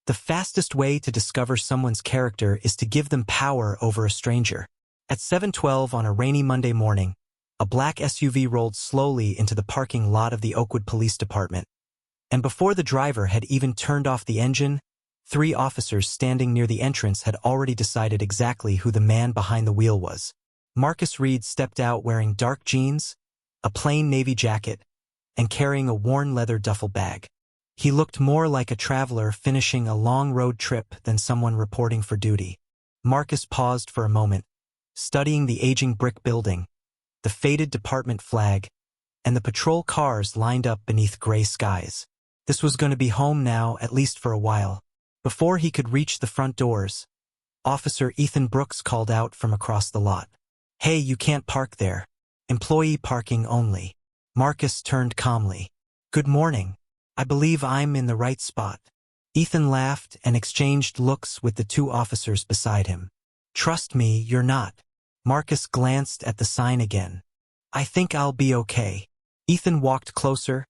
The fastest way to discover someone's character is to give them power over a stranger. At 7:12 on a rainy Monday morning, a black SUV rolled slowly into the parking lot of the Oakwood Police Department. And before the driver had even turned off the engine, 3 officers standing near the entrance had already decided exactly who the man behind the wheel was. Marcus Reed stepped out wearing dark jeans, a plain navy jacket, and carrying a worn leather duffel bag. He looked more like a traveler finishing a long road trip than someone reporting for duty. Marcus paused for a moment, studying the aging brick building, the faded department flag, and the patrol cars lined up beneath gray skies. This was going to be home now, at least for a while. Before he could reach the front doors, Officer Ethan Brooks called out from across the lot. "Hey, you can't park there. Employee parking only." Marcus turned calmly. "Good morning. I believe I'm in the right spot." Ethan laughed and exchanged looks with the 2 officers beside him. "Trust me, you're not." Marcus glanced at the sign again. "I think I'll be okay." Ethan walked closer,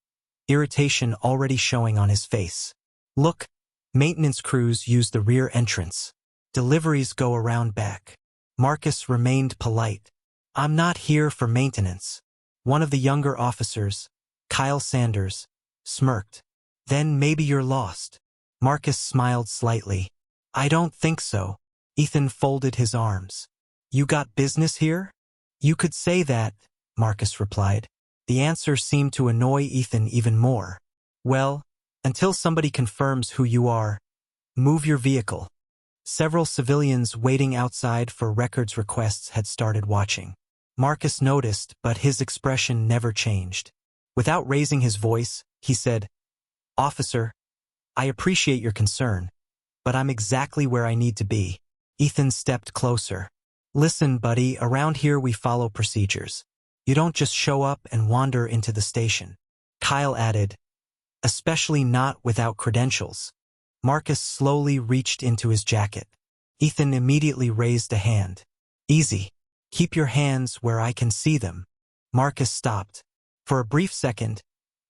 irritation already showing on his face. "Look, maintenance crews use the rear entrance. Deliveries go around back." Marcus remained polite. "I'm not here for maintenance." One of the younger officers, Kyle Sanders, smirked. "Then maybe you're lost." Marcus smiled slightly. "I don't think so." Ethan folded his arms. "You got business here?" "You could say that," Marcus replied. The answer seemed to annoy Ethan even more. "Well, until somebody confirms who you are, move your vehicle." Several civilians waiting outside for records requests had started watching. Marcus noticed, but his expression never changed. Without raising his voice, he said, "Officer, I appreciate your concern, but I'm exactly where I need to be." Ethan stepped closer. "Listen, buddy, around here we follow procedures. You don't just show up and wander into the station." Kyle added, "Especially not without credentials." Marcus slowly reached into his jacket. Ethan immediately raised a hand. "Easy. Keep your hands where I can see them." Marcus stopped. For a brief second,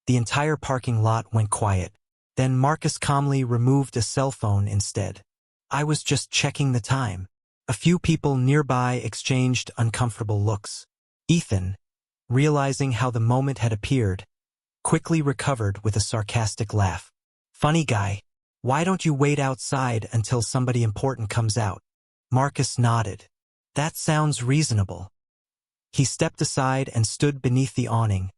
the entire parking lot went quiet. Then Marcus calmly removed a cell phone instead. "I was just checking the time." A few people nearby exchanged uncomfortable looks. Ethan, realizing how the moment had appeared, quickly recovered with a sarcastic laugh. "Funny guy. Why don't you wait outside until somebody important comes out?" Marcus nodded. "That sounds reasonable." He stepped aside and stood beneath the awning,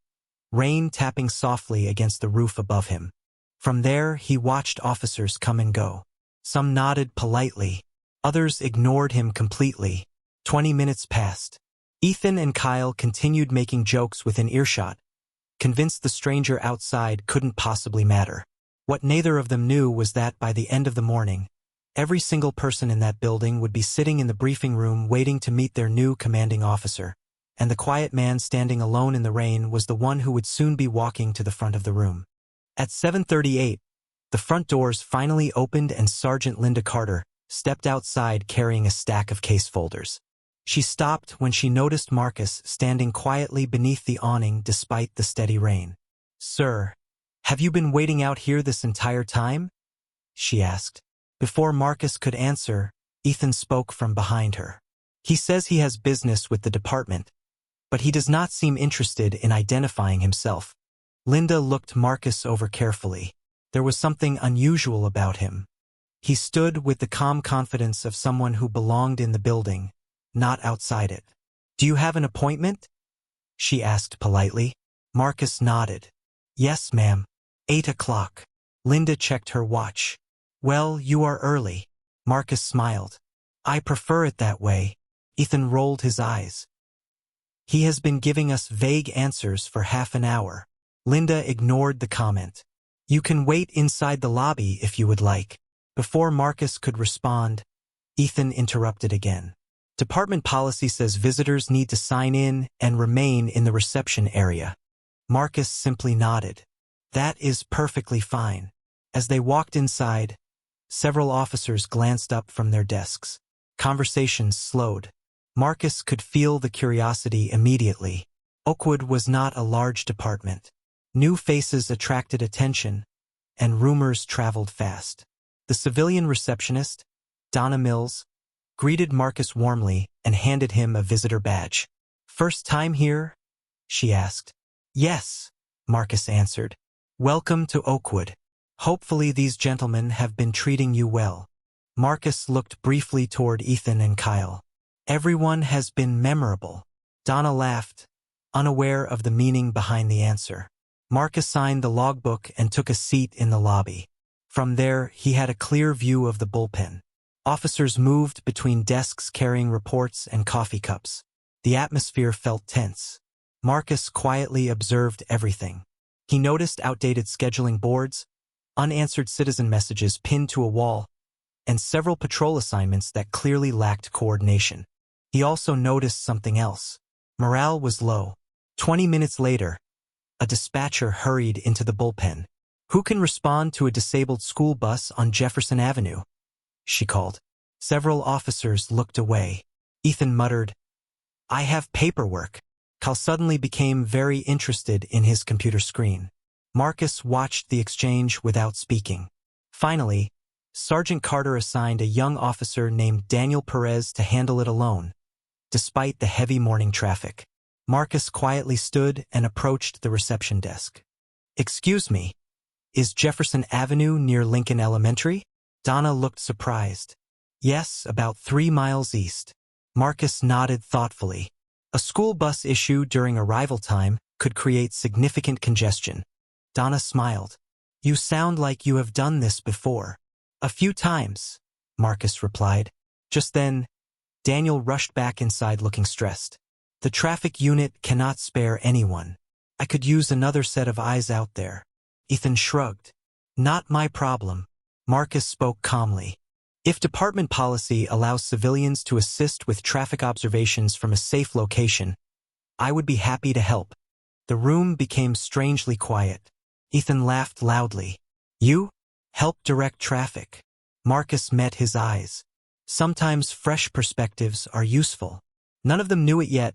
rain tapping softly against the roof above him. From there, he watched officers come and go. Some nodded politely. Others ignored him completely. 20 minutes passed. Ethan and Kyle continued making jokes within earshot, convinced the stranger outside couldn't possibly matter. What neither of them knew was that by the end of the morning, every single person in that building would be sitting in the briefing room waiting to meet their new commanding officer, and the quiet man standing alone in the rain was the one who would soon be walking to the front of the room. At 7:38, the front doors finally opened and Sergeant Linda Carter stepped outside carrying a stack of case folders. She stopped when she noticed Marcus standing quietly beneath the awning despite the steady rain. "Sir, have you been waiting out here this entire time?" she asked. Before Marcus could answer, Ethan spoke from behind her. "He says he has business with the department, but he does not seem interested in identifying himself." Linda looked Marcus over carefully. There was something unusual about him. He stood with the calm confidence of someone who belonged in the building, not outside it. "Do you have an appointment?" she asked politely. Marcus nodded. "Yes, ma'am. 8 o'clock. Linda checked her watch. "Well, you are early." Marcus smiled. "I prefer it that way." Ethan rolled his eyes. "He has been giving us vague answers for half an hour." Linda ignored the comment. "You can wait inside the lobby if you would like." Before Marcus could respond, Ethan interrupted again. "Department policy says visitors need to sign in and remain in the reception area." Marcus simply nodded. "That is perfectly fine." As they walked inside, several officers glanced up from their desks. Conversations slowed. Marcus could feel the curiosity immediately. Oakwood was not a large department. New faces attracted attention, and rumors traveled fast. The civilian receptionist, Donna Mills, greeted Marcus warmly and handed him a visitor badge. "First time here?" she asked. "Yes," Marcus answered. "Welcome to Oakwood. Hopefully these gentlemen have been treating you well." Marcus looked briefly toward Ethan and Kyle. "Everyone has been memorable." Donna laughed, unaware of the meaning behind the answer. Marcus signed the logbook and took a seat in the lobby. From there, he had a clear view of the bullpen. Officers moved between desks carrying reports and coffee cups. The atmosphere felt tense. Marcus quietly observed everything. He noticed outdated scheduling boards, unanswered citizen messages pinned to a wall, and several patrol assignments that clearly lacked coordination. He also noticed something else. Morale was low. 20 minutes later, a dispatcher hurried into the bullpen. "Who can respond to a disabled school bus on Jefferson Avenue?" she called. Several officers looked away. Ethan muttered, "I have paperwork." Kyle suddenly became very interested in his computer screen. Marcus watched the exchange without speaking. Finally, Sergeant Carter assigned a young officer named Daniel Perez to handle it alone, despite the heavy morning traffic. Marcus quietly stood and approached the reception desk. "Excuse me, is Jefferson Avenue near Lincoln Elementary?" Donna looked surprised. "Yes, about 3 miles east." Marcus nodded thoughtfully. A school bus issue during arrival time could create significant congestion. Donna smiled. "You sound like you have done this before." "A few times," Marcus replied. Just then, Daniel rushed back inside looking stressed. "The traffic unit cannot spare anyone. I could use another set of eyes out there." Ethan shrugged. "Not my problem." Marcus spoke calmly. "If department policy allows civilians to assist with traffic observations from a safe location, I would be happy to help." The room became strangely quiet. Ethan laughed loudly. "You? Help direct traffic?" Marcus met his eyes. Sometimes fresh perspectives are useful. None of them knew it yet,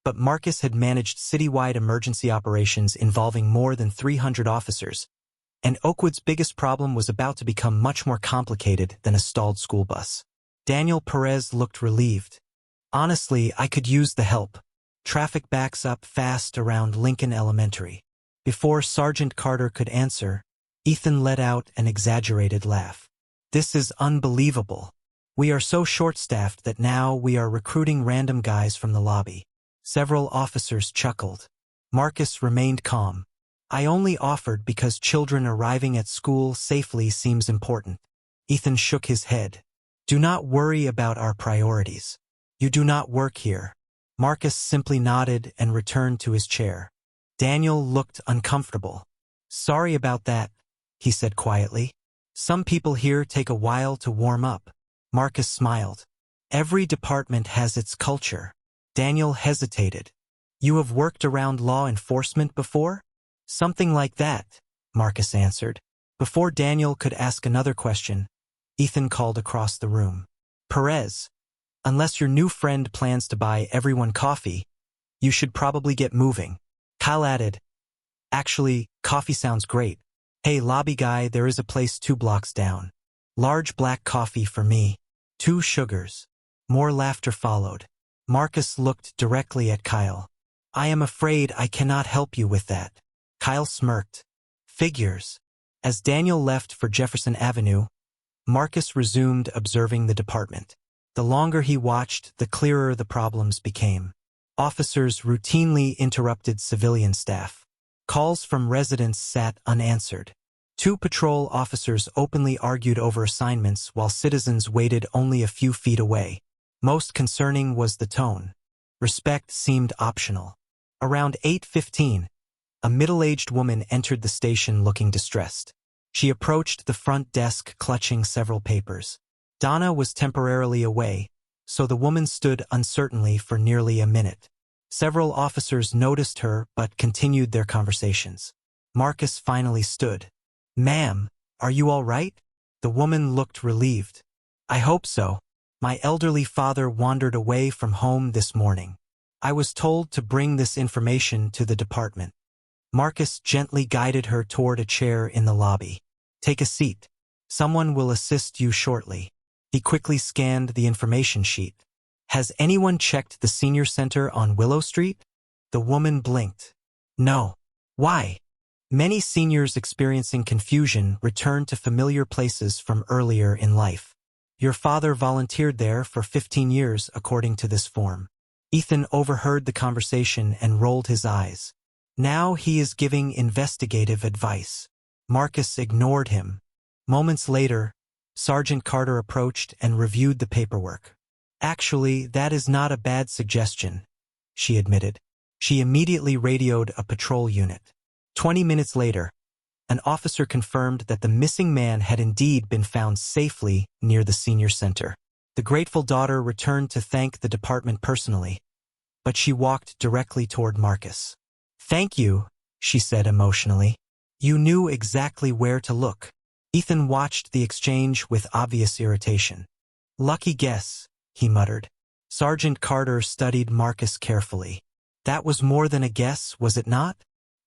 but Marcus had managed citywide emergency operations involving more than 300 officers, and Oakwood's biggest problem was about to become much more complicated than a stalled school bus. Daniel Perez looked relieved. "Honestly, I could use the help. Traffic backs up fast around Lincoln Elementary." Before Sergeant Carter could answer, Ethan let out an exaggerated laugh. "This is unbelievable. We are so short-staffed that now we are recruiting random guys from the lobby." Several officers chuckled. Marcus remained calm. "I only offered because children arriving at school safely seems important." Ethan shook his head. "Do not worry about our priorities. You do not work here." Marcus simply nodded and returned to his chair. Daniel looked uncomfortable. "Sorry about that," he said quietly. "Some people here take a while to warm up." Marcus smiled. "Every department has its culture." Daniel hesitated. "You have worked around law enforcement before?" "Something like that," Marcus answered. Before Daniel could ask another question, Ethan called across the room. "Perez, unless your new friend plans to buy everyone coffee, you should probably get moving." Kyle added, "Actually, coffee sounds great. Hey, lobby guy, there is a place 2 blocks down. Large black coffee for me. 2 sugars." More laughter followed. Marcus looked directly at Kyle. "I am afraid I cannot help you with that." Kyle smirked. "Figures." As Daniel left for Jefferson Avenue, Marcus resumed observing the department. The longer he watched, the clearer the problems became. Officers routinely interrupted civilian staff. Calls from residents sat unanswered. 2 patrol officers openly argued over assignments while citizens waited only a few feet away. Most concerning was the tone. Respect seemed optional. Around 8:15, a middle-aged woman entered the station looking distressed. She approached the front desk clutching several papers. Donna was temporarily away, so the woman stood uncertainly for nearly a minute. Several officers noticed her but continued their conversations. Marcus finally stood. "Ma'am, are you all right?" The woman looked relieved. "I hope so. My elderly father wandered away from home this morning. I was told to bring this information to the department." Marcus gently guided her toward a chair in the lobby. "Take a seat." Someone will assist you shortly. He quickly scanned the information sheet. Has anyone checked the senior center on Willow Street? The woman blinked. No. Why? Many seniors experiencing confusion return to familiar places from earlier in life. Your father volunteered there for 15 years, according to this form. Ethan overheard the conversation and rolled his eyes. Now he is giving investigative advice. Marcus ignored him. Moments later, Sergeant Carter approached and reviewed the paperwork. Actually, that is not a bad suggestion, she admitted. She immediately radioed a patrol unit. 20 minutes later, an officer confirmed that the missing man had indeed been found safely near the senior center. The grateful daughter returned to thank the department personally, but she walked directly toward Marcus. Thank you, she said emotionally. You knew exactly where to look. Ethan watched the exchange with obvious irritation. Lucky guess, he muttered. Sergeant Carter studied Marcus carefully. That was more than a guess, was it not?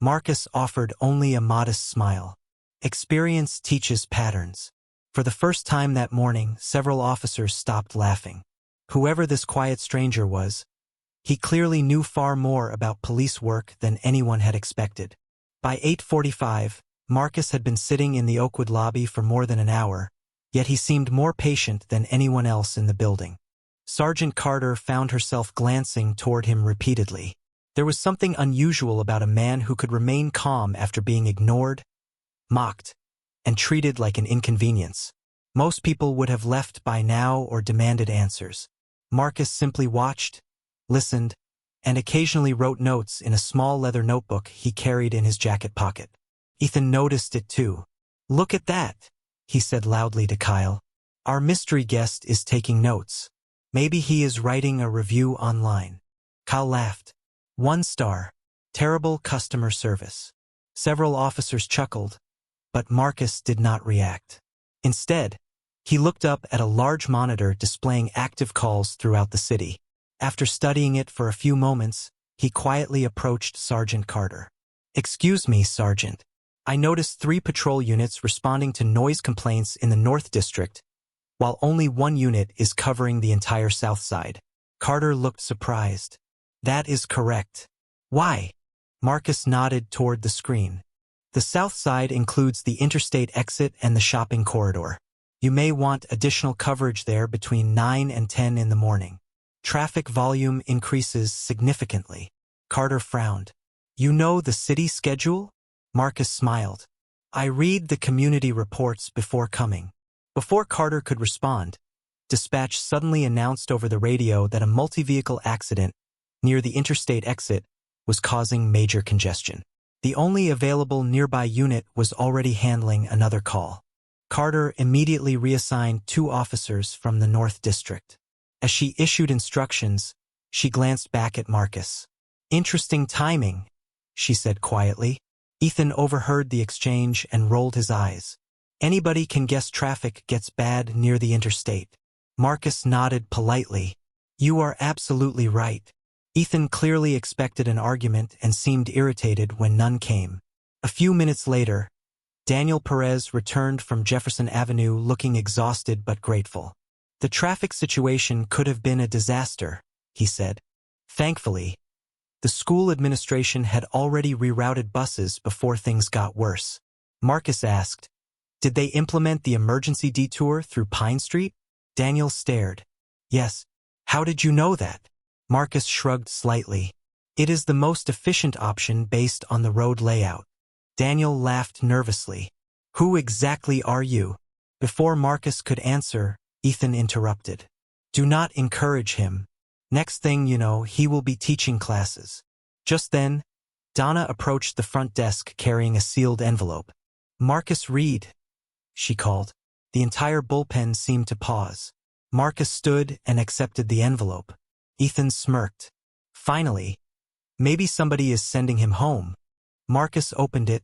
Marcus offered only a modest smile. Experience teaches patterns. For the first time that morning, several officers stopped laughing. Whoever this quiet stranger was, he clearly knew far more about police work than anyone had expected. By 8:45, Marcus had been sitting in the Oakwood lobby for more than an hour, yet he seemed more patient than anyone else in the building. Sergeant Carter found herself glancing toward him repeatedly. There was something unusual about a man who could remain calm after being ignored, mocked, and treated like an inconvenience. Most people would have left by now or demanded answers. Marcus simply watched, listened, and occasionally wrote notes in a small leather notebook he carried in his jacket pocket. Ethan noticed it too. Look at that, he said loudly to Kyle. Our mystery guest is taking notes. Maybe he is writing a review online. Kyle laughed. 1 star. Terrible customer service. Several officers chuckled, but Marcus did not react. Instead, he looked up at a large monitor displaying active calls throughout the city. After studying it for a few moments, he quietly approached Sergeant Carter. Excuse me, Sergeant. I noticed 3 patrol units responding to noise complaints in the North District, while only 1 unit is covering the entire South Side. Carter looked surprised. That is correct. Why? Marcus nodded toward the screen. The South Side includes the interstate exit and the shopping corridor. You may want additional coverage there between 9 and 10 in the morning. Traffic volume increases significantly. Carter frowned. You know the city schedule? Marcus smiled. I read the community reports before coming. Before Carter could respond, dispatch suddenly announced over the radio that a multi-vehicle accident near the interstate exit was causing major congestion. The only available nearby unit was already handling another call. Carter immediately reassigned 2 officers from the North District. As she issued instructions, she glanced back at Marcus. Interesting timing, she said quietly. Ethan overheard the exchange and rolled his eyes. Anybody can guess traffic gets bad near the interstate. Marcus nodded politely. You are absolutely right. Ethan clearly expected an argument and seemed irritated when none came. A few minutes later, Daniel Perez returned from Jefferson Avenue looking exhausted but grateful. The traffic situation could have been a disaster, he said. Thankfully, the school administration had already rerouted buses before things got worse. Marcus asked, did they implement the emergency detour through Pine Street? Daniel stared. Yes. How did you know that? Marcus shrugged slightly. It is the most efficient option based on the road layout. Daniel laughed nervously. Who exactly are you? Before Marcus could answer, Ethan interrupted. Do not encourage him. Next thing you know, he will be teaching classes. Just then, Donna approached the front desk carrying a sealed envelope. Marcus, read, she called. The entire bullpen seemed to pause. Marcus stood and accepted the envelope. Ethan smirked. Finally, maybe somebody is sending him home. Marcus opened it,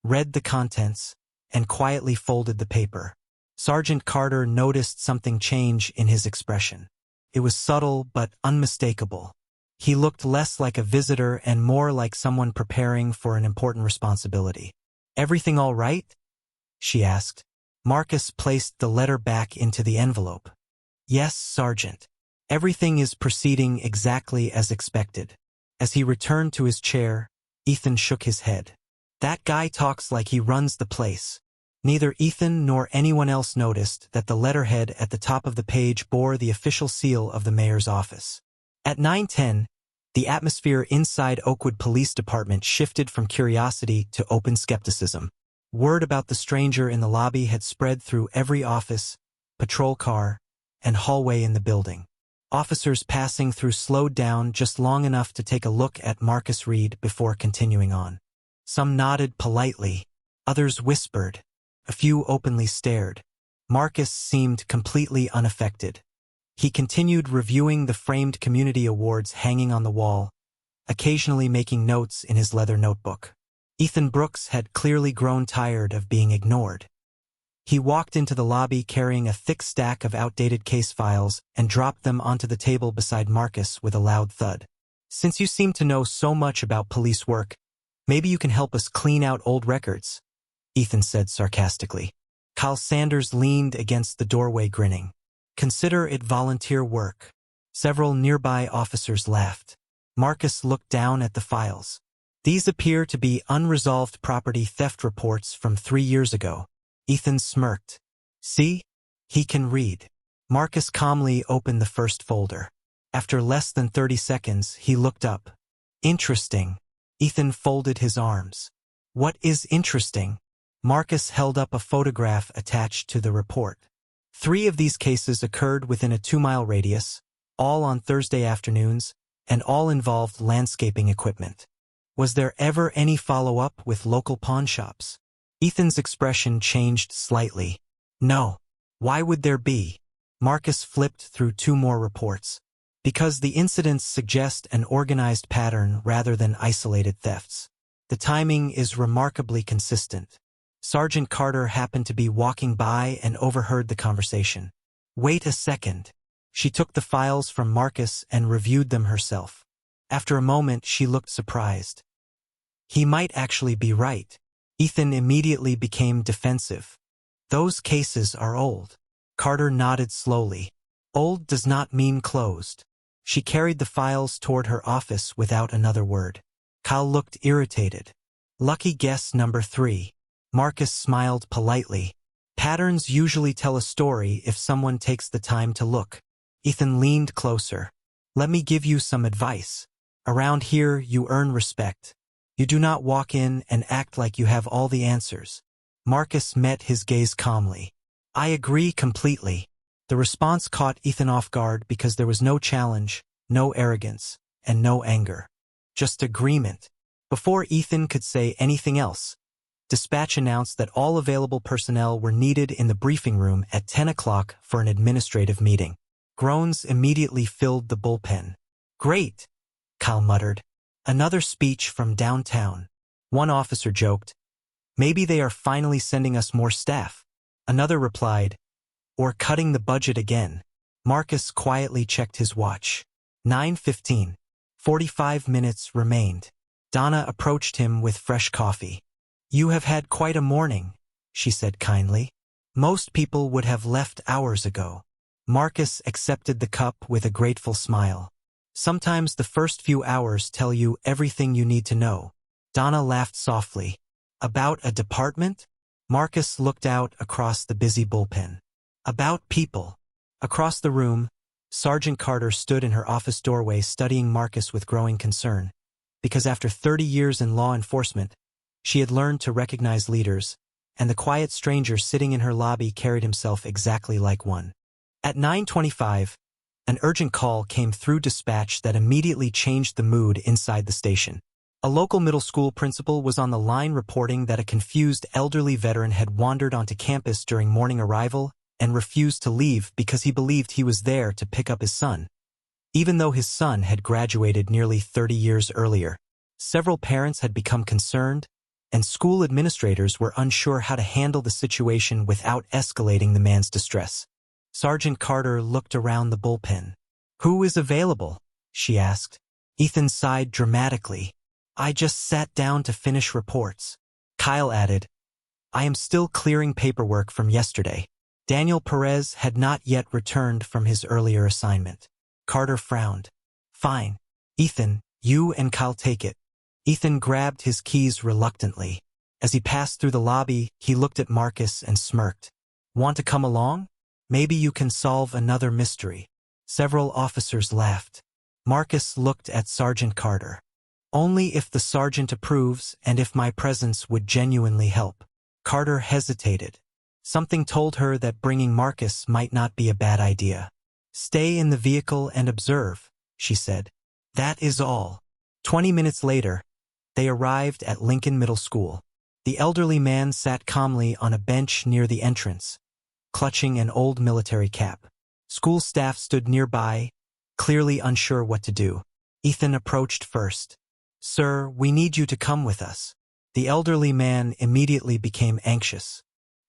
read the contents, and quietly folded the paper. Sergeant Carter noticed something change in his expression. It was subtle but unmistakable. He looked less like a visitor and more like someone preparing for an important responsibility. Everything all right? She asked. Marcus placed the letter back into the envelope. Yes, Sergeant. Everything is proceeding exactly as expected. As he returned to his chair, Ethan shook his head. That guy talks like he runs the place. Neither Ethan nor anyone else noticed that the letterhead at the top of the page bore the official seal of the mayor's office. At 9:10, the atmosphere inside Oakwood Police Department shifted from curiosity to open skepticism. Word about the stranger in the lobby had spread through every office, patrol car, and hallway in the building. Officers passing through slowed down just long enough to take a look at Marcus Reed before continuing on. Some nodded politely, others whispered, a few openly stared. Marcus seemed completely unaffected. He continued reviewing the framed community awards hanging on the wall, occasionally making notes in his leather notebook. Ethan Brooks had clearly grown tired of being ignored. He walked into the lobby carrying a thick stack of outdated case files and dropped them onto the table beside Marcus with a loud thud. Since you seem to know so much about police work, maybe you can help us clean out old records, Ethan said sarcastically. Kyle Sanders leaned against the doorway grinning. Consider it volunteer work. Several nearby officers laughed. Marcus looked down at the files. These appear to be unresolved property theft reports from 3 years ago. Ethan smirked. See? He can read. Marcus calmly opened the first folder. After less than 30 seconds, he looked up. Interesting. Ethan folded his arms. What is interesting? Marcus held up a photograph attached to the report. 3 of these cases occurred within a 2-mile radius, all on Thursday afternoons, and all involved landscaping equipment. Was there ever any follow-up with local pawnshops? Ethan's expression changed slightly. No. Why would there be? Marcus flipped through 2 more reports. Because the incidents suggest an organized pattern rather than isolated thefts. The timing is remarkably consistent. Sergeant Carter happened to be walking by and overheard the conversation. Wait a second. She took the files from Marcus and reviewed them herself. After a moment, she looked surprised. He might actually be right. Ethan immediately became defensive. Those cases are old. Carter nodded slowly. Old does not mean closed. She carried the files toward her office without another word. Kyle looked irritated. Lucky guess number 3. Marcus smiled politely. Patterns usually tell a story if someone takes the time to look. Ethan leaned closer. Let me give you some advice. Around here, you earn respect. You do not walk in and act like you have all the answers. Marcus met his gaze calmly. I agree completely. The response caught Ethan off guard because there was no challenge, no arrogance, and no anger. Just agreement. Before Ethan could say anything else, dispatch announced that all available personnel were needed in the briefing room at 10 o'clock for an administrative meeting. Groans immediately filled the bullpen. Great, Kyle muttered. Another speech from downtown. One officer joked, maybe they are finally sending us more staff. Another replied, or cutting the budget again. Marcus quietly checked his watch. 9:15. 45 minutes remained. Donna approached him with fresh coffee. You have had quite a morning, she said kindly. Most people would have left hours ago. Marcus accepted the cup with a grateful smile. Sometimes the first few hours tell you everything you need to know. Donna laughed softly. About a department? Marcus looked out across the busy bullpen. About people. Across the room, Sergeant Carter stood in her office doorway studying Marcus with growing concern. Because after 30 years in law enforcement, she had learned to recognize leaders, and the quiet stranger sitting in her lobby carried himself exactly like one. At 9:25, an urgent call came through dispatch that immediately changed the mood inside the station. A local middle school principal was on the line reporting that a confused elderly veteran had wandered onto campus during morning arrival and refused to leave because he believed he was there to pick up his son, even though his son had graduated nearly 30 years earlier. Several parents had become concerned, and school administrators were unsure how to handle the situation without escalating the man's distress. Sergeant Carter looked around the bullpen. Who is available? She asked. Ethan sighed dramatically. I just sat down to finish reports. Kyle added, I am still clearing paperwork from yesterday. Daniel Perez had not yet returned from his earlier assignment. Carter frowned. Fine. Ethan, you and Kyle take it. Ethan grabbed his keys reluctantly. As he passed through the lobby, he looked at Marcus and smirked. Want to come along? Maybe you can solve another mystery. Several officers laughed. Marcus looked at Sergeant Carter. Only if the sergeant approves and if my presence would genuinely help. Carter hesitated. Something told her that bringing Marcus might not be a bad idea. Stay in the vehicle and observe, she said. That is all. 20 minutes later, they arrived at Lincoln Middle School. The elderly man sat calmly on a bench near the entrance, clutching an old military cap. School staff stood nearby, clearly unsure what to do. Ethan approached first. Sir, we need you to come with us. The elderly man immediately became anxious.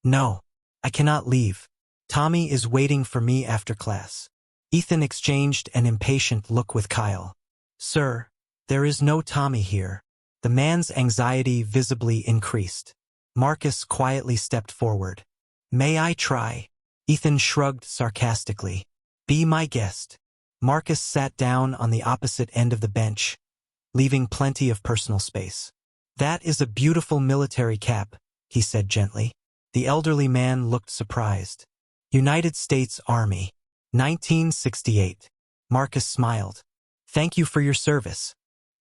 No, I cannot leave. Tommy is waiting for me after class. Ethan exchanged an impatient look with Kyle. Sir, there is no Tommy here. The man's anxiety visibly increased. Marcus quietly stepped forward. May I try? Ethan shrugged sarcastically. Be my guest. Marcus sat down on the opposite end of the bench, leaving plenty of personal space. That is a beautiful military cap, he said gently. The elderly man looked surprised. United States Army, 1968. Marcus smiled. Thank you for your service.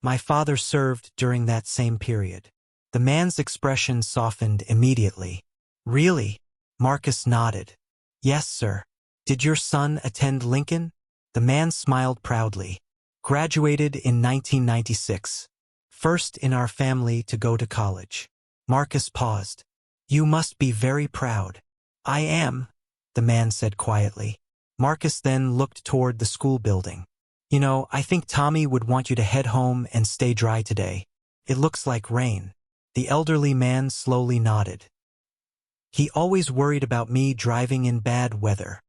My father served during that same period. The man's expression softened immediately. Really? Marcus nodded. Yes, sir. Did your son attend Lincoln? The man smiled proudly. Graduated in 1996. First in our family to go to college. Marcus paused. You must be very proud. I am, the man said quietly. Marcus then looked toward the school building. You know, I think Tommy would want you to head home and stay dry today. It looks like rain. The elderly man slowly nodded. He always worried about me driving in bad weather.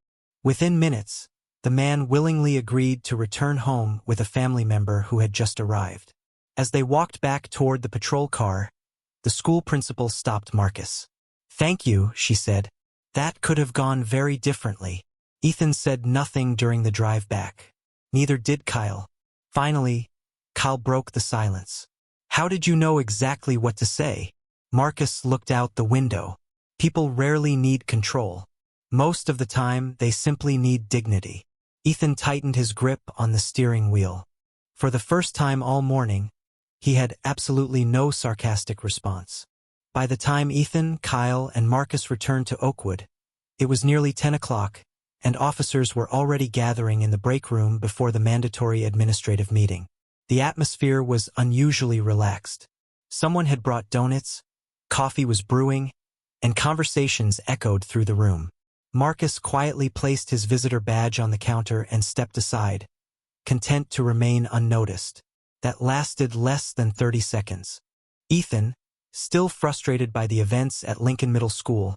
Within minutes, the man willingly agreed to return home with a family member who had just arrived. As they walked back toward the patrol car, the school principal stopped Marcus. Thank you, she said. That could have gone very differently. Ethan said nothing during the drive back. Neither did Kyle. Finally, Kyle broke the silence. How did you know exactly what to say? Marcus looked out the window. People rarely need control. Most of the time, they simply need dignity. Ethan tightened his grip on the steering wheel. For the first time all morning, he had absolutely no sarcastic response. By the time Ethan, Kyle, and Marcus returned to Oakwood, it was nearly 10 o'clock, and officers were already gathering in the break room before the mandatory administrative meeting. The atmosphere was unusually relaxed. Someone had brought donuts, coffee was brewing, and conversations echoed through the room. Marcus quietly placed his visitor badge on the counter and stepped aside, content to remain unnoticed. That lasted less than 30 seconds. Ethan, still frustrated by the events at Lincoln Middle School,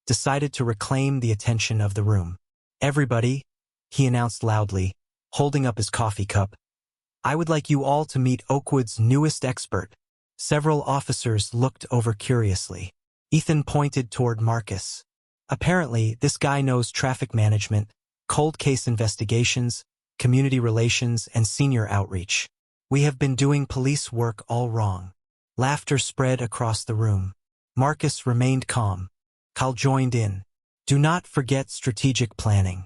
decided to reclaim the attention of the room. Everybody, he announced loudly, holding up his coffee cup. I would like you all to meet Oakwood's newest expert. Several officers looked over curiously. Ethan pointed toward Marcus. Apparently, this guy knows traffic management, cold case investigations, community relations, and senior outreach. We have been doing police work all wrong. Laughter spread across the room. Marcus remained calm. Kyle joined in. Do not forget strategic planning.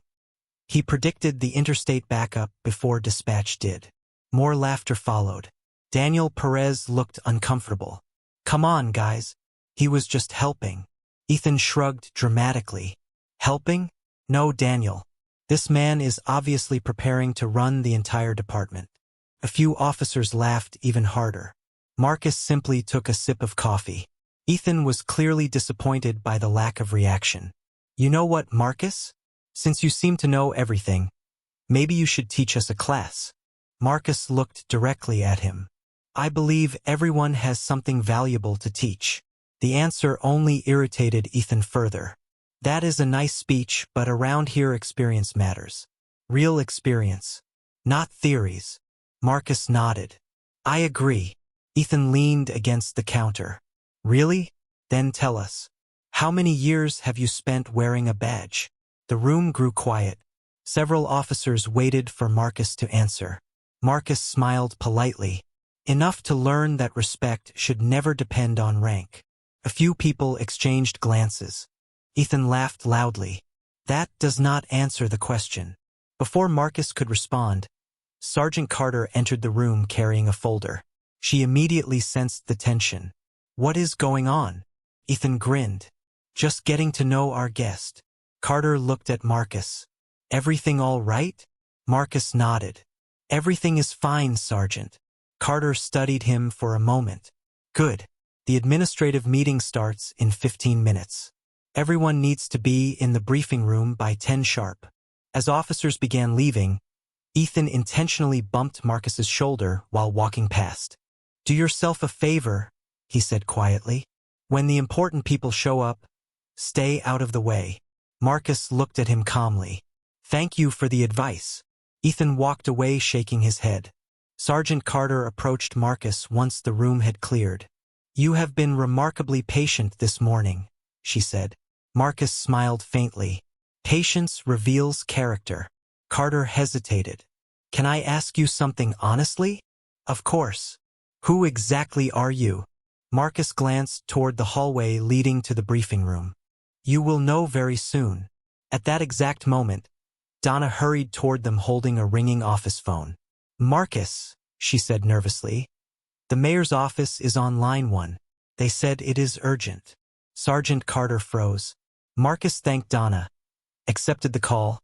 He predicted the interstate backup before dispatch did. More laughter followed. Daniel Perez looked uncomfortable. Come on, guys. He was just helping. Ethan shrugged dramatically. Helping? No, Daniel. This man is obviously preparing to run the entire department. A few officers laughed even harder. Marcus simply took a sip of coffee. Ethan was clearly disappointed by the lack of reaction. You know what, Marcus? Since you seem to know everything, maybe you should teach us a class. Marcus looked directly at him. I believe everyone has something valuable to teach. The answer only irritated Ethan further. That is a nice speech, but around here experience matters. Real experience. Not theories. Marcus nodded. I agree. Ethan leaned against the counter. Really? Then tell us. How many years have you spent wearing a badge? The room grew quiet. Several officers waited for Marcus to answer. Marcus smiled politely, enough to learn that respect should never depend on rank. A few people exchanged glances. Ethan laughed loudly. That does not answer the question. Before Marcus could respond, Sergeant Carter entered the room carrying a folder. She immediately sensed the tension. What is going on? Ethan grinned. Just getting to know our guest. Carter looked at Marcus. Everything all right? Marcus nodded. Everything is fine, Sergeant. Carter studied him for a moment. Good. The administrative meeting starts in 15 minutes. Everyone needs to be in the briefing room by 10 sharp. As officers began leaving, Ethan intentionally bumped Marcus's shoulder while walking past. Do yourself a favor, he said quietly. When the important people show up, stay out of the way. Marcus looked at him calmly. Thank you for the advice. Ethan walked away shaking his head. Sergeant Carter approached Marcus once the room had cleared. You have been remarkably patient this morning, she said. Marcus smiled faintly. Patience reveals character. Carter hesitated. Can I ask you something honestly? Of course. Who exactly are you? Marcus glanced toward the hallway leading to the briefing room. You will know very soon. At that exact moment, Donna hurried toward them holding a ringing office phone. Marcus, she said nervously. The mayor's office is on line 1. They said it is urgent. Sergeant Carter froze. Marcus thanked Donna, accepted the call,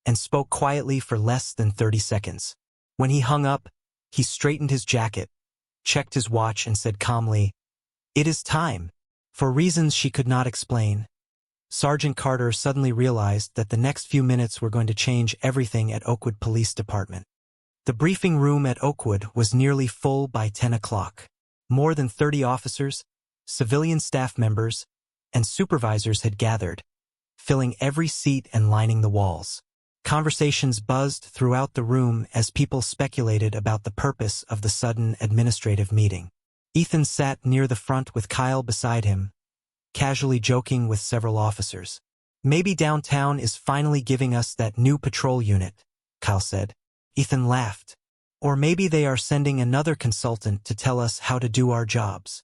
and spoke quietly for less than 30 seconds. When he hung up, he straightened his jacket, checked his watch, and said calmly, It is time. For reasons she could not explain, Sergeant Carter suddenly realized that the next few minutes were going to change everything at Oakwood Police Department. The briefing room at Oakwood was nearly full by 10 o'clock. More than 30 officers, civilian staff members, and supervisors had gathered, filling every seat and lining the walls. Conversations buzzed throughout the room as people speculated about the purpose of the sudden administrative meeting. Ethan sat near the front with Kyle beside him, casually joking with several officers. Maybe downtown is finally giving us that new patrol unit, Kyle said. Ethan laughed. Or maybe they are sending another consultant to tell us how to do our jobs.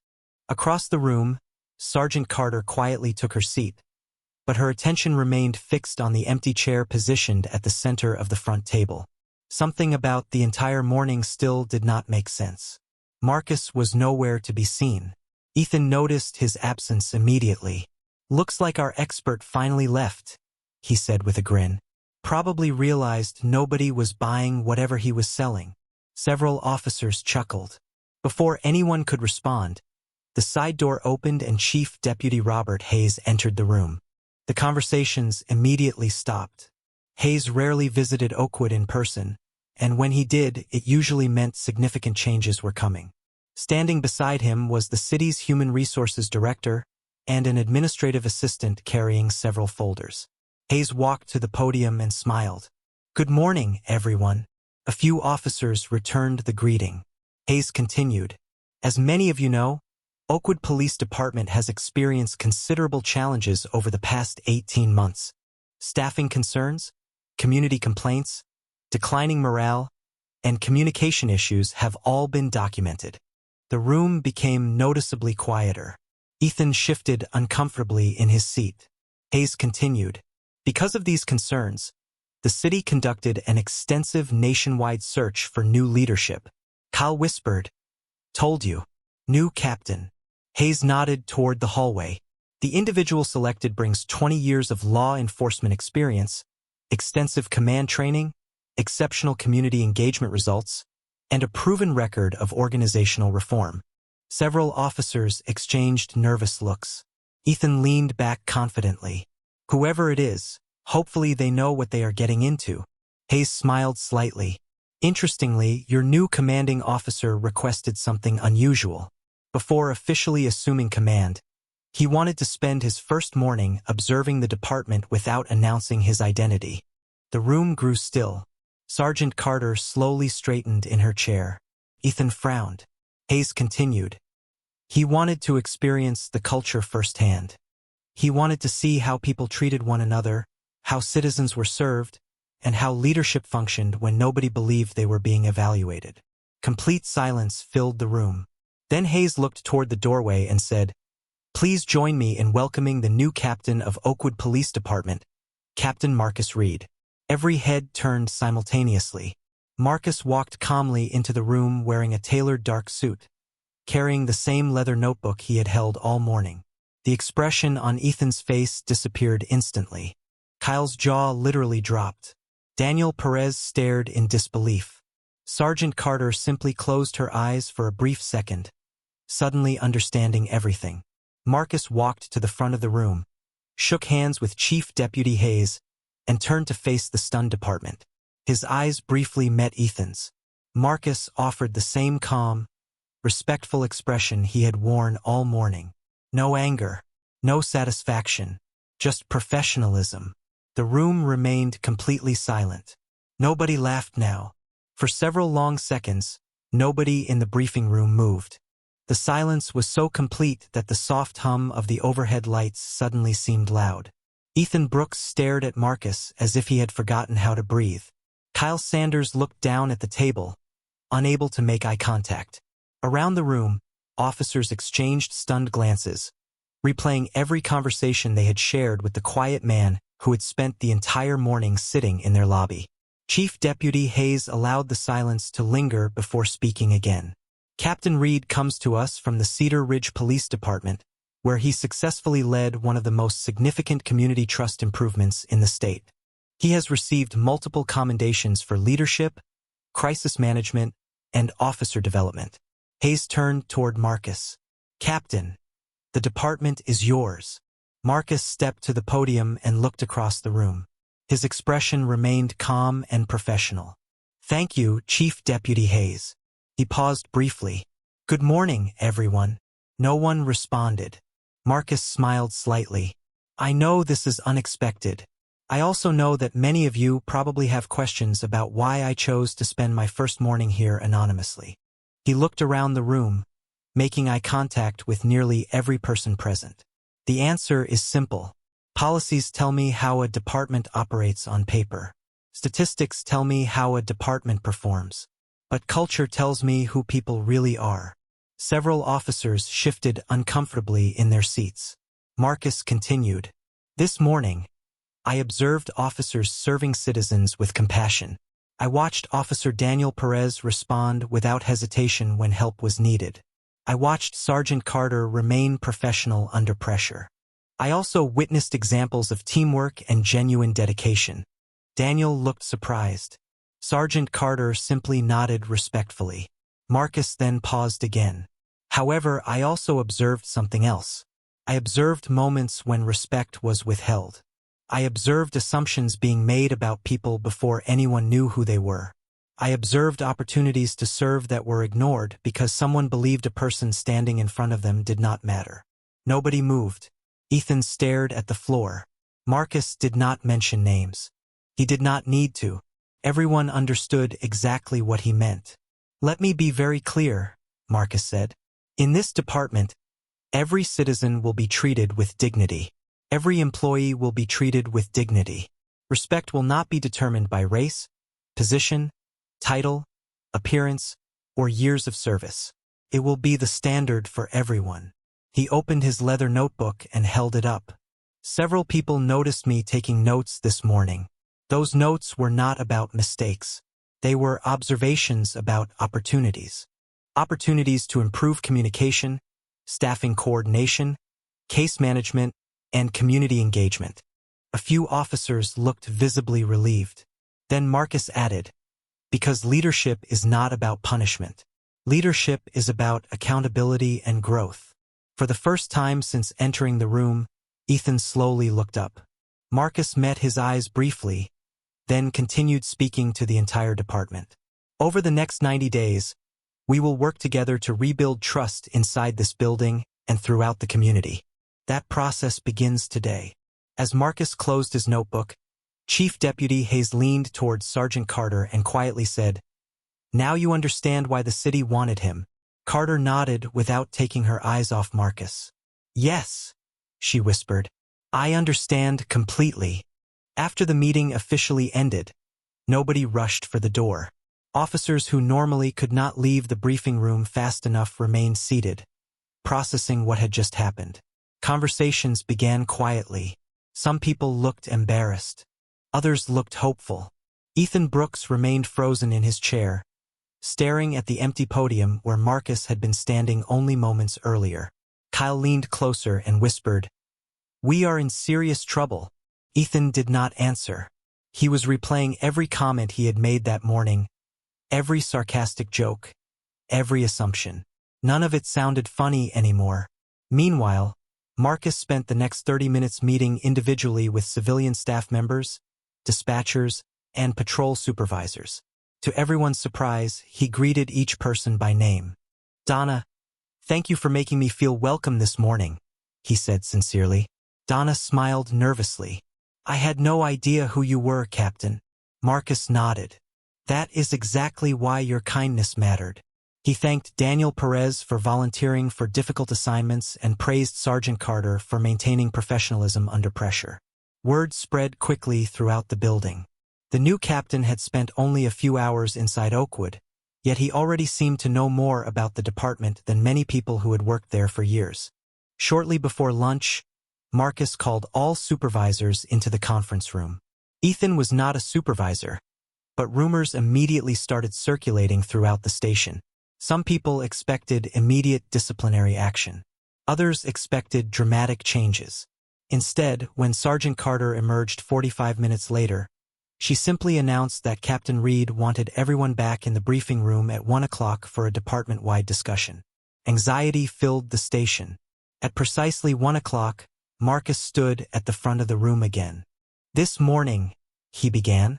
Across the room, Sergeant Carter quietly took her seat, but her attention remained fixed on the empty chair positioned at the center of the front table. Something about the entire morning still did not make sense. Marcus was nowhere to be seen. Ethan noticed his absence immediately. Looks like our expert finally left, he said with a grin. Probably realized nobody was buying whatever he was selling. Several officers chuckled. Before anyone could respond, the side door opened and Chief Deputy Robert Hayes entered the room. The conversations immediately stopped. Hayes rarely visited Oakwood in person, and when he did, it usually meant significant changes were coming. Standing beside him was the city's human resources director and an administrative assistant carrying several folders. Hayes walked to the podium and smiled. Good morning, everyone. A few officers returned the greeting. Hayes continued. As many of you know, Oakwood Police Department has experienced considerable challenges over the past 18 months. Staffing concerns, community complaints, declining morale, and communication issues have all been documented. The room became noticeably quieter. Ethan shifted uncomfortably in his seat. Hayes continued. Because of these concerns, the city conducted an extensive nationwide search for new leadership. Kyle whispered, Told you. New captain. Hayes nodded toward the hallway. The individual selected brings 20 years of law enforcement experience, extensive command training, exceptional community engagement results, and a proven record of organizational reform. Several officers exchanged nervous looks. Ethan leaned back confidently. Whoever it is, hopefully they know what they are getting into. Hayes smiled slightly. Interestingly, your new commanding officer requested something unusual. Before officially assuming command, he wanted to spend his first morning observing the department without announcing his identity. The room grew still. Sergeant Carter slowly straightened in her chair. Ethan frowned. Hayes continued. He wanted to experience the culture firsthand. He wanted to see how people treated one another, how citizens were served, and how leadership functioned when nobody believed they were being evaluated. Complete silence filled the room. Then Hayes looked toward the doorway and said, "Please join me in welcoming the new captain of Oakwood Police Department, Captain Marcus Reed." Every head turned simultaneously. Marcus walked calmly into the room wearing a tailored dark suit, carrying the same leather notebook he had held all morning. The expression on Ethan's face disappeared instantly. Kyle's jaw literally dropped. Daniel Perez stared in disbelief. Sergeant Carter simply closed her eyes for a brief second, suddenly understanding everything. Marcus walked to the front of the room, shook hands with Chief Deputy Hayes, and turned to face the stun department. His eyes briefly met Ethan's. Marcus offered the same calm, respectful expression he had worn all morning. No anger, no satisfaction, just professionalism. The room remained completely silent. Nobody laughed now. For several long seconds, nobody in the briefing room moved. The silence was so complete that the soft hum of the overhead lights suddenly seemed loud. Ethan Brooks stared at Marcus as if he had forgotten how to breathe. Kyle Sanders looked down at the table, unable to make eye contact. Around the room, officers exchanged stunned glances, replaying every conversation they had shared with the quiet man who had spent the entire morning sitting in their lobby. Chief Deputy Hayes allowed the silence to linger before speaking again. "Captain Reed comes to us from the Cedar Ridge Police Department, where he successfully led one of the most significant community trust improvements in the state. He has received multiple commendations for leadership, crisis management, and officer development." Hayes turned toward Marcus. "Captain, the department is yours." Marcus stepped to the podium and looked across the room. His expression remained calm and professional. "Thank you, Chief Deputy Hayes." He paused briefly. "Good morning, everyone." No one responded. Marcus smiled slightly. "I know this is unexpected. I also know that many of you probably have questions about why I chose to spend my first morning here anonymously." He looked around the room, making eye contact with nearly every person present. "The answer is simple. Policies tell me how a department operates on paper. Statistics tell me how a department performs. But culture tells me who people really are." Several officers shifted uncomfortably in their seats. Marcus continued, "This morning, I observed officers serving citizens with compassion. I watched Officer Daniel Perez respond without hesitation when help was needed. I watched Sergeant Carter remain professional under pressure. I also witnessed examples of teamwork and genuine dedication." Daniel looked surprised. Sergeant Carter simply nodded respectfully. Marcus then paused again. "However, I also observed something else. I observed moments when respect was withheld. I observed assumptions being made about people before anyone knew who they were. I observed opportunities to serve that were ignored because someone believed a person standing in front of them did not matter." Nobody moved. Ethan stared at the floor. Marcus did not mention names. He did not need to. Everyone understood exactly what he meant. "Let me be very clear," Marcus said. "In this department, every citizen will be treated with dignity. Every employee will be treated with dignity. Respect will not be determined by race, position, title, appearance, or years of service. It will be the standard for everyone." He opened his leather notebook and held it up. "Several people noticed me taking notes this morning. Those notes were not about mistakes. They were observations about opportunities. Opportunities to improve communication, staffing coordination, case management, and community engagement." A few officers looked visibly relieved. Then Marcus added, "Because leadership is not about punishment. Leadership is about accountability and growth." For the first time since entering the room, Ethan slowly looked up. Marcus met his eyes briefly, then continued speaking to the entire department. "Over the next 90 days, we will work together to rebuild trust inside this building and throughout the community. That process begins today." As Marcus closed his notebook, Chief Deputy Hayes leaned towards Sergeant Carter and quietly said, "Now you understand why the city wanted him." Carter nodded without taking her eyes off Marcus. "Yes," she whispered. I understand completely. After the meeting officially ended, nobody rushed for the door. Officers who normally could not leave the briefing room fast enough remained seated, processing what had just happened. Conversations began quietly. Some people looked embarrassed. Others looked hopeful. Ethan Brooks remained frozen in his chair, staring at the empty podium where Marcus had been standing only moments earlier. Kyle leaned closer and whispered, "We are in serious trouble." Ethan did not answer. He was replaying every comment he had made that morning, every sarcastic joke, every assumption. None of it sounded funny anymore. Meanwhile, Marcus spent the next 30 minutes meeting individually with civilian staff members, dispatchers, and patrol supervisors. To everyone's surprise, he greeted each person by name. "Donna, thank you for making me feel welcome this morning," he said sincerely. Donna smiled nervously. "I had no idea who you were, Captain." Marcus nodded. "That is exactly why your kindness mattered." He thanked Daniel Perez for volunteering for difficult assignments and praised Sergeant Carter for maintaining professionalism under pressure. Word spread quickly throughout the building. The new captain had spent only a few hours inside Oakwood, yet he already seemed to know more about the department than many people who had worked there for years. Shortly before lunch, Marcus called all supervisors into the conference room. Ethan was not a supervisor, but rumors immediately started circulating throughout the station. Some people expected immediate disciplinary action. Others expected dramatic changes. Instead, when Sergeant Carter emerged 45 minutes later, she simply announced that Captain Reed wanted everyone back in the briefing room at 1 o'clock for a department-wide discussion. Anxiety filled the station. At precisely 1 o'clock, Marcus stood at the front of the room again. "This morning," he began,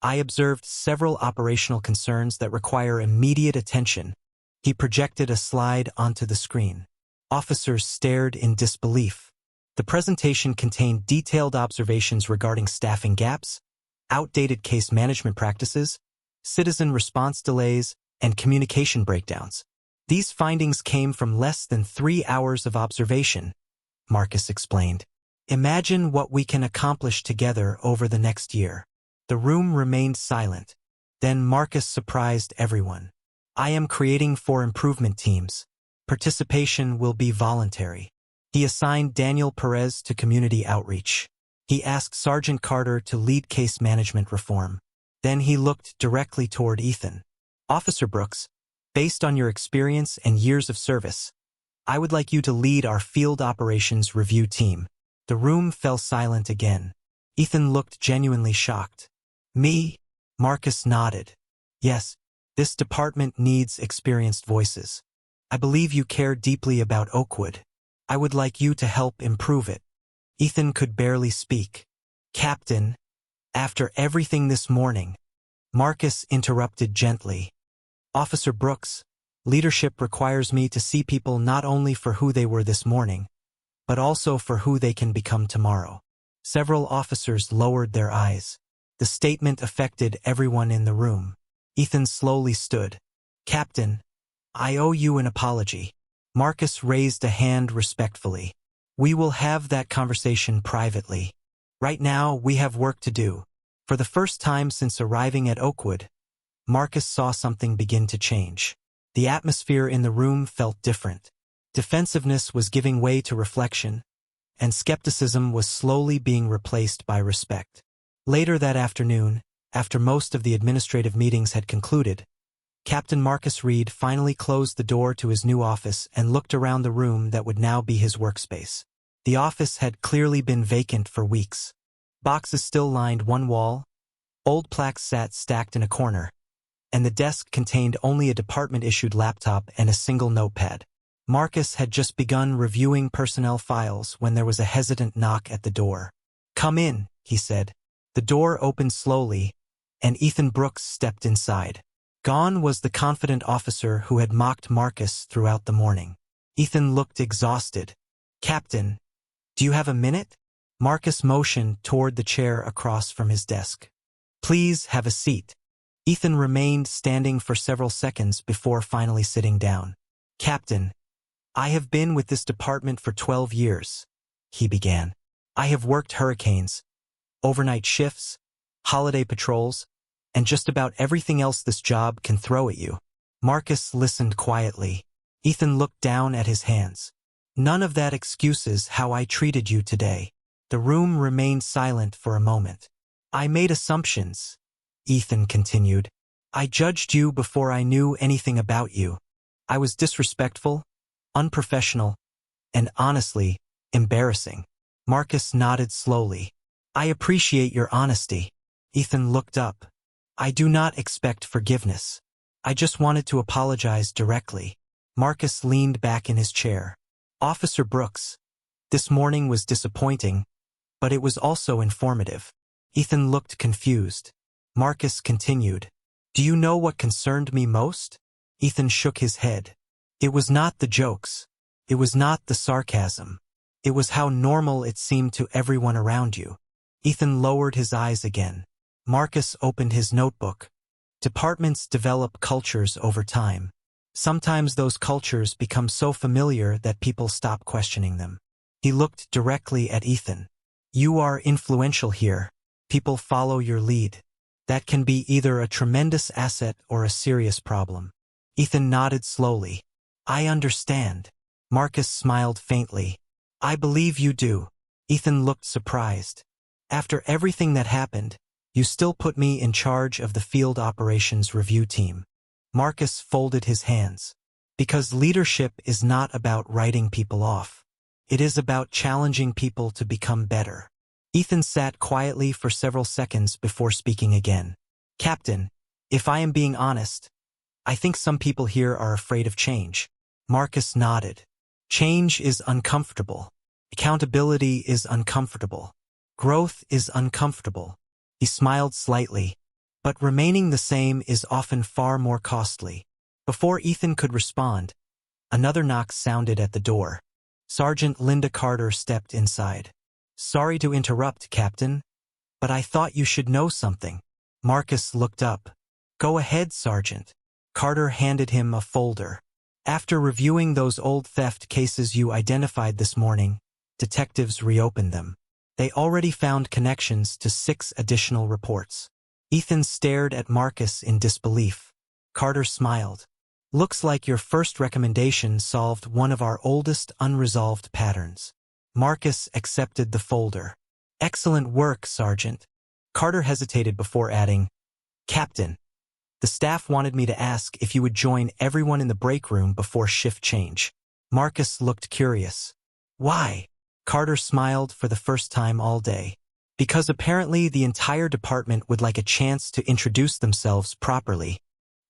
"I observed several operational concerns that require immediate attention." He projected a slide onto the screen. Officers stared in disbelief. The presentation contained detailed observations regarding staffing gaps, outdated case management practices, citizen response delays, and communication breakdowns. "These findings came from less than 3 hours of observation," Marcus explained. "Imagine what we can accomplish together over the next year." The room remained silent. Then Marcus surprised everyone. "I am creating 4 improvement teams. Participation will be voluntary." He assigned Daniel Perez to community outreach. He asked Sergeant Carter to lead case management reform. Then he looked directly toward Ethan. "Officer Brooks, based on your experience and years of service, I would like you to lead our field operations review team." The room fell silent again. Ethan looked genuinely shocked. "Me?" Marcus nodded. "Yes, this department needs experienced voices. I believe you care deeply about Oakwood. I would like you to help improve it." Ethan could barely speak. "Captain, after everything this morning," Marcus interrupted gently. "Officer Brooks, leadership requires me to see people not only for who they were this morning, but also for who they can become tomorrow." Several officers lowered their eyes. The statement affected everyone in the room. Ethan slowly stood. "Captain, I owe you an apology." Marcus raised a hand respectfully. "We will have that conversation privately. Right now, we have work to do." For the first time since arriving at Oakwood, Marcus saw something begin to change. The atmosphere in the room felt different. Defensiveness was giving way to reflection, and skepticism was slowly being replaced by respect. Later that afternoon, after most of the administrative meetings had concluded, Captain Marcus Reed finally closed the door to his new office and looked around the room that would now be his workspace. The office had clearly been vacant for weeks. Boxes still lined one wall, old plaques sat stacked in a corner, and the desk contained only a department-issued laptop and a single notepad. Marcus had just begun reviewing personnel files when there was a hesitant knock at the door. "Come in," he said. The door opened slowly, and Ethan Brooks stepped inside. Gone was the confident officer who had mocked Marcus throughout the morning. Ethan looked exhausted. "Captain, do you have a minute?" Marcus motioned toward the chair across from his desk. "Please have a seat." Ethan remained standing for several seconds before finally sitting down. "Captain, I have been with this department for 12 years, he began. I have worked hurricanes, overnight shifts, holiday patrols, and just about everything else this job can throw at you. Marcus listened quietly. Ethan looked down at his hands. None of that excuses how I treated you today. The room remained silent for a moment. I made assumptions, Ethan continued. I judged you before I knew anything about you. I was disrespectful, unprofessional, and honestly, embarrassing. Marcus nodded slowly. I appreciate your honesty. Ethan looked up. I do not expect forgiveness. I just wanted to apologize directly. Marcus leaned back in his chair. Officer Brooks, this morning was disappointing, but it was also informative. Ethan looked confused. Marcus continued. Do you know what concerned me most? Ethan shook his head. It was not the jokes. It was not the sarcasm. It was how normal it seemed to everyone around you. Ethan lowered his eyes again. Marcus opened his notebook. Departments develop cultures over time. Sometimes those cultures become so familiar that people stop questioning them. He looked directly at Ethan. You are influential here. People follow your lead. That can be either a tremendous asset or a serious problem. Ethan nodded slowly. I understand. Marcus smiled faintly. I believe you do. Ethan looked surprised. After everything that happened, you still put me in charge of the field operations review team. Marcus folded his hands. Because leadership is not about writing people off. It is about challenging people to become better. Ethan sat quietly for several seconds before speaking again. Captain, if I am being honest, I think some people here are afraid of change. Marcus nodded. Change is uncomfortable. Accountability is uncomfortable. Growth is uncomfortable. He smiled slightly. But remaining the same is often far more costly. Before Ethan could respond, another knock sounded at the door. Sergeant Linda Carter stepped inside. Sorry to interrupt, Captain, but I thought you should know something. Marcus looked up. Go ahead, Sergeant. Carter handed him a folder. After reviewing those old theft cases you identified this morning, detectives reopened them. They already found connections to 6 additional reports. Ethan stared at Marcus in disbelief. Carter smiled. Looks like your first recommendation solved one of our oldest unresolved patterns. Marcus accepted the folder. Excellent work, Sergeant. Carter hesitated before adding, Captain, the staff wanted me to ask if you would join everyone in the break room before shift change. Marcus looked curious. Why? Carter smiled for the first time all day. Because apparently the entire department would like a chance to introduce themselves properly.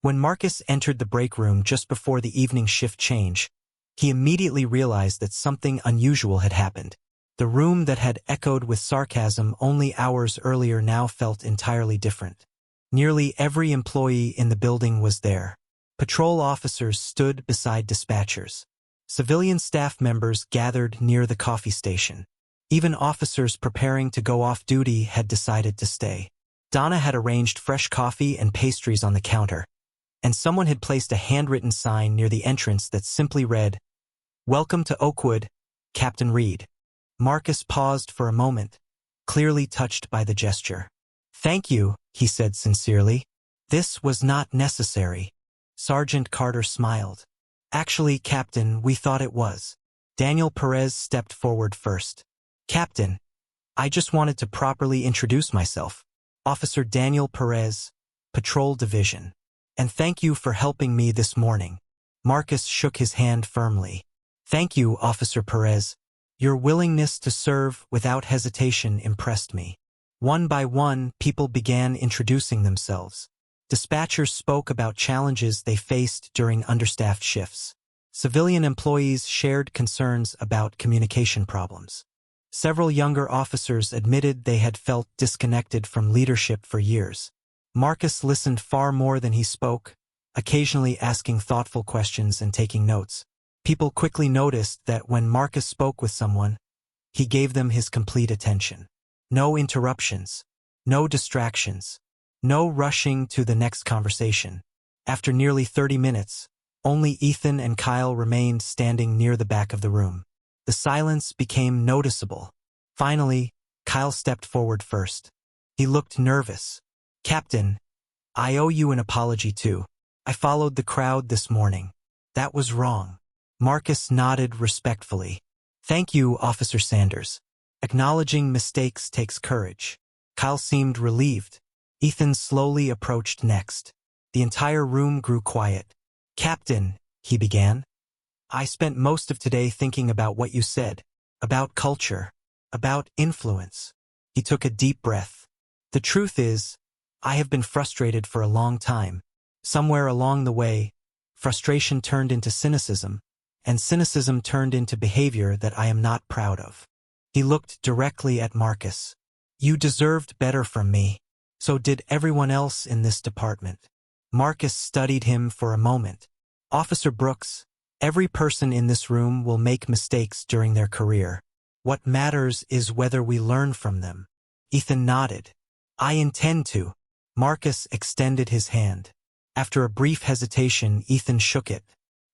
When Marcus entered the break room just before the evening shift change, he immediately realized that something unusual had happened. The room that had echoed with sarcasm only hours earlier now felt entirely different. Nearly every employee in the building was there. Patrol officers stood beside dispatchers. Civilian staff members gathered near the coffee station. Even officers preparing to go off duty had decided to stay. Donna had arranged fresh coffee and pastries on the counter, and someone had placed a handwritten sign near the entrance that simply read, Welcome to Oakwood, Captain Reed. Marcus paused for a moment, clearly touched by the gesture. Thank you, he said sincerely. This was not necessary. Sergeant Carter smiled. Actually, Captain, we thought it was. Daniel Perez stepped forward first. Captain, I just wanted to properly introduce myself. Officer Daniel Perez, Patrol Division. And thank you for helping me this morning. Marcus shook his hand firmly. Thank you, Officer Perez. Your willingness to serve without hesitation impressed me. One by one, people began introducing themselves. Dispatchers spoke about challenges they faced during understaffed shifts. Civilian employees shared concerns about communication problems. Several younger officers admitted they had felt disconnected from leadership for years. Marcus listened far more than he spoke, occasionally asking thoughtful questions and taking notes. People quickly noticed that when Marcus spoke with someone, he gave them his complete attention. No interruptions, no distractions, no rushing to the next conversation. After nearly 30 minutes, only Ethan and Kyle remained standing near the back of the room. The silence became noticeable. Finally, Kyle stepped forward first. He looked nervous. "Captain, I owe you an apology too. I followed the crowd this morning. That was wrong." Marcus nodded respectfully. "Thank you, Officer Sanders. Acknowledging mistakes takes courage." Kyle seemed relieved. Ethan slowly approached next. The entire room grew quiet. "Captain," he began, "I spent most of today thinking about what you said, about culture, about influence." He took a deep breath. "The truth is, I have been frustrated for a long time. Somewhere along the way, frustration turned into cynicism, and cynicism turned into behavior that I am not proud of." He looked directly at Marcus. "You deserved better from me. So did everyone else in this department." Marcus studied him for a moment. "Officer Brooks, every person in this room will make mistakes during their career. What matters is whether we learn from them." Ethan nodded. "I intend to." Marcus extended his hand. After a brief hesitation, Ethan shook it.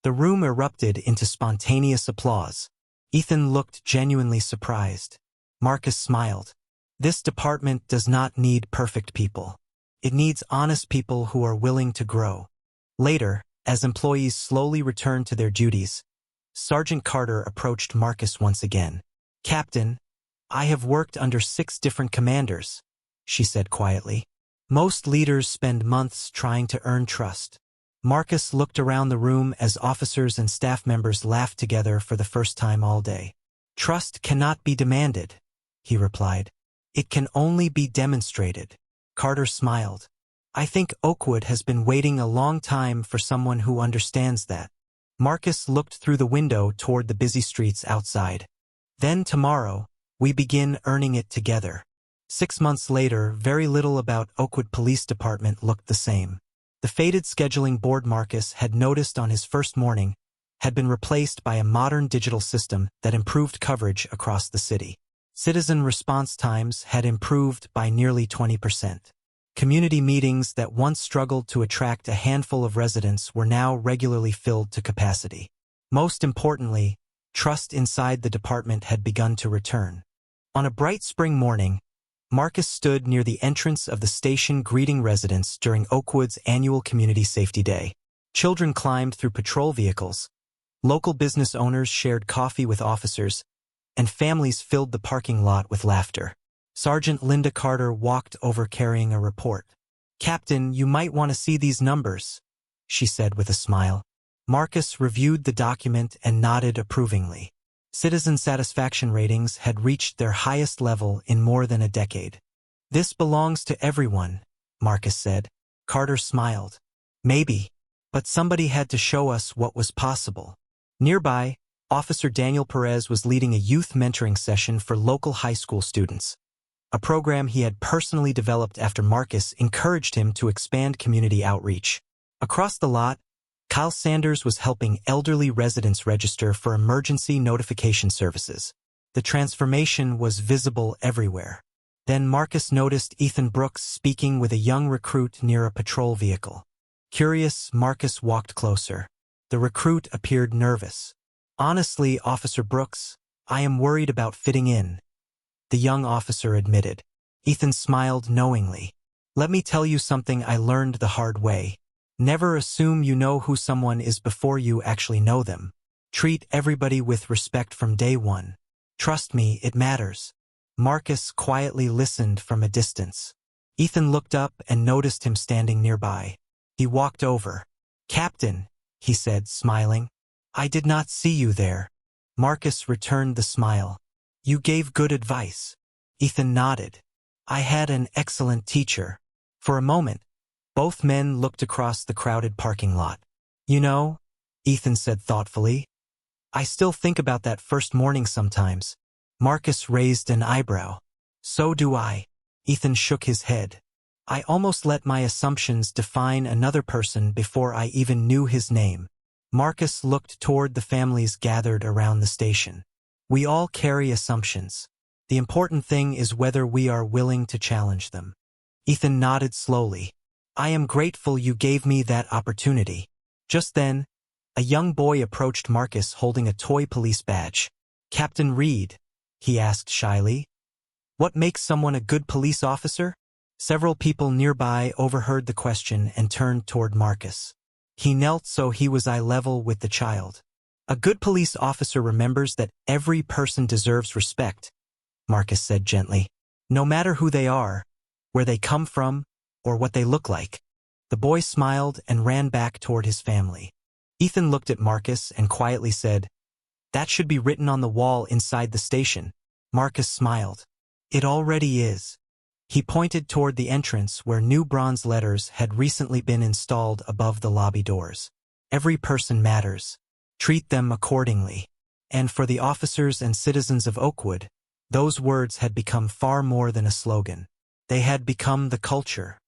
The room erupted into spontaneous applause. Ethan looked genuinely surprised. Marcus smiled. "This department does not need perfect people. It needs honest people who are willing to grow." Later, as employees slowly returned to their duties, Sergeant Carter approached Marcus once again. "Captain, I have worked under 6 different commanders," she said quietly. "Most leaders spend months trying to earn trust." Marcus looked around the room as officers and staff members laughed together for the first time all day. "Trust cannot be demanded," he replied. "It can only be demonstrated." Carter smiled. "I think Oakwood has been waiting a long time for someone who understands that." Marcus looked through the window toward the busy streets outside. "Then tomorrow, we begin earning it together." 6 months later, very little about Oakwood Police Department looked the same. The faded scheduling board Marcus had noticed on his first morning had been replaced by a modern digital system that improved coverage across the city. Citizen response times had improved by nearly 20%. Community meetings that once struggled to attract a handful of residents were now regularly filled to capacity. Most importantly, trust inside the department had begun to return. On a bright spring morning, Marcus stood near the entrance of the station greeting residents during Oakwood's annual Community Safety Day. Children climbed through patrol vehicles, local business owners shared coffee with officers, and families filled the parking lot with laughter. Sergeant Linda Carter walked over carrying a report. "Captain, you might want to see these numbers," she said with a smile. Marcus reviewed the document and nodded approvingly. Citizen satisfaction ratings had reached their highest level in more than a decade. "This belongs to everyone," Marcus said. Carter smiled. "Maybe, but somebody had to show us what was possible." Nearby, Officer Daniel Perez was leading a youth mentoring session for local high school students, a program he had personally developed after Marcus encouraged him to expand community outreach. Across the lot, Kyle Sanders was helping elderly residents register for emergency notification services. The transformation was visible everywhere. Then Marcus noticed Ethan Brooks speaking with a young recruit near a patrol vehicle. Curious, Marcus walked closer. The recruit appeared nervous. "Honestly, Officer Brooks, I am worried about fitting in," the young officer admitted. Ethan smiled knowingly. "Let me tell you something I learned the hard way. Never assume you know who someone is before you actually know them. Treat everybody with respect from day one. Trust me, it matters." Marcus quietly listened from a distance. Ethan looked up and noticed him standing nearby. He walked over. "Captain," he said, smiling. "I did not see you there." Marcus returned the smile. "You gave good advice." Ethan nodded. "I had an excellent teacher." For a moment, both men looked across the crowded parking lot. "You know," Ethan said thoughtfully, "I still think about that first morning sometimes." Marcus raised an eyebrow. "So do I." Ethan shook his head. "I almost let my assumptions define another person before I even knew his name." Marcus looked toward the families gathered around the station. "We all carry assumptions. The important thing is whether we are willing to challenge them." Ethan nodded slowly. "I am grateful you gave me that opportunity." Just then, a young boy approached Marcus holding a toy police badge. "Captain Reed," he asked shyly. What makes someone a good police officer? Several people nearby overheard the question and turned toward Marcus. He knelt so he was eye level with the child. A good police officer remembers that every person deserves respect, Marcus said gently. No matter who they are, where they come from, or what they look like. The boy smiled and ran back toward his family. Ethan looked at Marcus and quietly said, "That should be written on the wall inside the station." Marcus smiled. "It already is." He pointed toward the entrance where new bronze letters had recently been installed above the lobby doors. Every person matters. Treat them accordingly. And for the officers and citizens of Oakwood, those words had become far more than a slogan. They had become the culture.